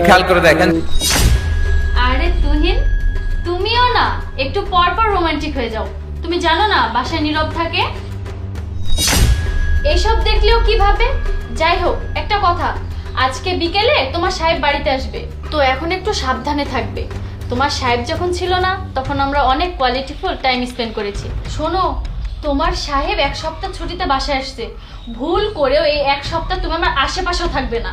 খেয়াল করে দেখেন। আরে তুহিন, তুমিও না একটু পর পর রোমান্টিক হয়ে যাও। তুমি জানো না বাসায় নীরব থাকে? এইসব দেখলেও কি ভাবে? যাই হোক, একটা কথা, আজকে বিকেলে তোমার সাহেব বাড়িতে আসবে, তো এখন একটু সাবধানে থাকবে। তোমার সাহেব যখন ছিল না তখন আমরা অনেক কোয়ালিটিফুল টাইম স্পেন্ড করেছি। শোনো, তোমার সাহেব এক সপ্তাহ ছুটিতে বাসায় আসছে, ভুল করেও এই এক সপ্তাহ তুমি আমার আশেপাশেও থাকবে না,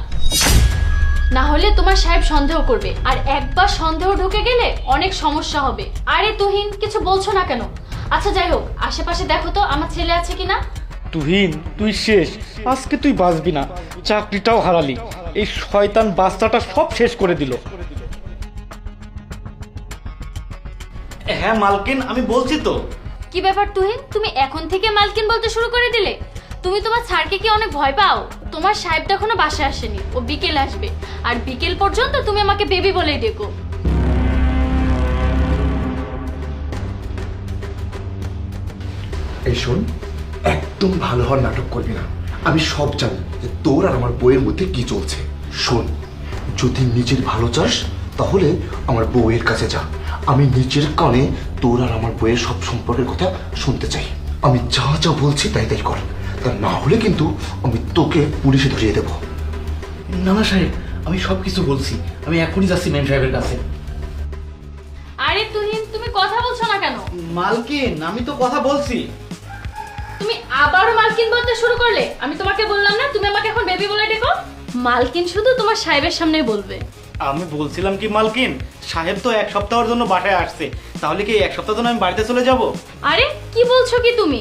না হলে তোমার সাহেব সন্দেহ করবে, আর একবার সন্দেহ ঢুকে গেলে অনেক সমস্যা হবে। আরে তুহিন, কিছু বলছো না কেন? আচ্ছা যাই হোক, আশেপাশে দেখো তো আমার ছেলে আছে কিনা। তুহিন, তুই শেষ, আজকে তুই বাঁচবি না, চাকরিটাও হারালি, এই শয়তান বাচ্চাটা সব শেষ করে দিল। হ্যাঁ মালকিন, আমি বলছি তো। কি ব্যাপার তুহিন, তুমি এখন থেকে মালকিন বলতে শুরু করে দিলে? তুমি তোমার স্যারকে কি অনেক ভয় পাও? তোমার সাহেবটা এখনো বাসায় আসেনি, ও বিকেল আসবে, আর বিকেল পর্যন্ত তুমি আমাকে বেবি বলেই ডেকো। এই শোন, একদম ভালো হওয়ার নাটক করবি না। আমি সব জানি যে তোর আর আমার বউয়ের মধ্যে কি চলছে। শোন, যদি নিজের ভালো চাস তাহলে আমার বউয়ের কাছে যা। আমি নিজের কানে তোর আর আমার বউয়ের সব সম্পর্কের কথা শুনতে চাই। আমি যা যা বলছি তাই তাই কর, তা না হলে কিন্তু আমি তোকে পুলিশে ধরিয়ে দেবো। না না সাহেব, আমি সব কিছু বলছি, আমি এখনই যাচ্ছি ম্যাম সাহেবের কাছে। আরে তুহিন, তুমি কথা বলছো না কেন? মালকিন, আমি তো কথা বলছি। তুমি আবারও মালকিন বলতে শুরু করলে। আমি তোমাকে বললাম না তুমি আমাকে এখন বেবি বলে ডেকো? মালকিন শুধু তোমার সাহেবের সামনেই বলবে। আমি বলছিলাম কি মালকিন, সাহেব তো এক সপ্তাহের জন্য বাসায় আসছে, তাহলে কি এক সপ্তাহ জন্য আমি বাড়িতে চলে যাব? আরে কি বলছো কি তুমি?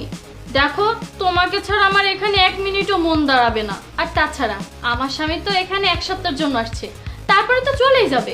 দেখো, তোমাকে ছাড়া আমার এখানে এক মিনিটও মন দাঁড়াবে না, আর তাছাড়া আমার স্বামী তো এখানে এক সপ্তাহের জন্য আসছে, তারপরে তো চলেই যাবে।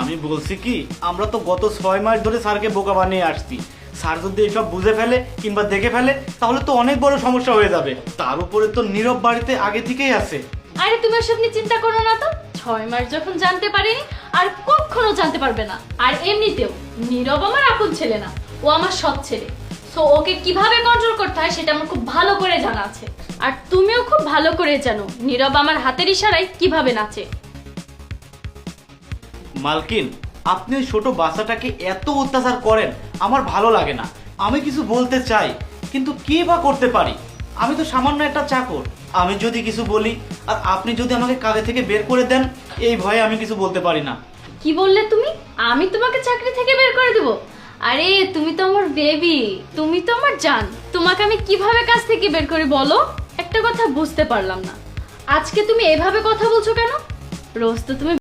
আমি বলছি কি, আমরা তো গত 6 মাস ধরে স্যারকে বোকা বানিয়ে আসছি। স্যার যদি এসব বুঝে ফেলে কিংবা দেখে ফেলে তাহলে তো অনেক বড় সমস্যা হয়ে যাবে। তার উপরে তো নীরব বাড়িতে আগে থেকেই আছে। আরে তুমি ওসব নিয়ে চিন্তা করো না তো, 6 মাস যখন জানতে পারিনি আর কখনো জানতে পারবে না। আর এমনিতেও নীরব আমার আপন ছেলে না, ও আমার সৎ ছেলে। সো ওকে কিভাবে কন্ট্রোল করতে হয় সেটা আমার খুব ভালো করে জানা আছে। আর তুমিও খুব ভালো করে জানো নীরব আমার হাতের ইশারায় কিভাবে নাচে। মালকিন, আপনি ওই ছোট বাচ্চাটাকে এত অত্যাচার করেন, আমার ভালো লাগে না। আমি কিছু বলতে চাই, কিন্তু কি বা করতে পারি? আমি তো সামান্য একটা চাকর। আমি যদি কিছু বলি আর আপনি যদি আমাকে কাজে থেকে বের করে দেন, এই ভয়ে আমি কিছু বলতে পারি না। কি বললে তুমি? আমি তোমাকে চাকরি থেকে বের করে দেব? আরে তুমি তো আমার বেবি, তুমি তো আমার জান, তোমাকে আমি কিভাবে কাজ থেকে বের করে বলো? একটা কথা বুঝতে পারলাম না, আজকে তুমি এভাবে কথা বলছো কেন? রোজ তো তুমি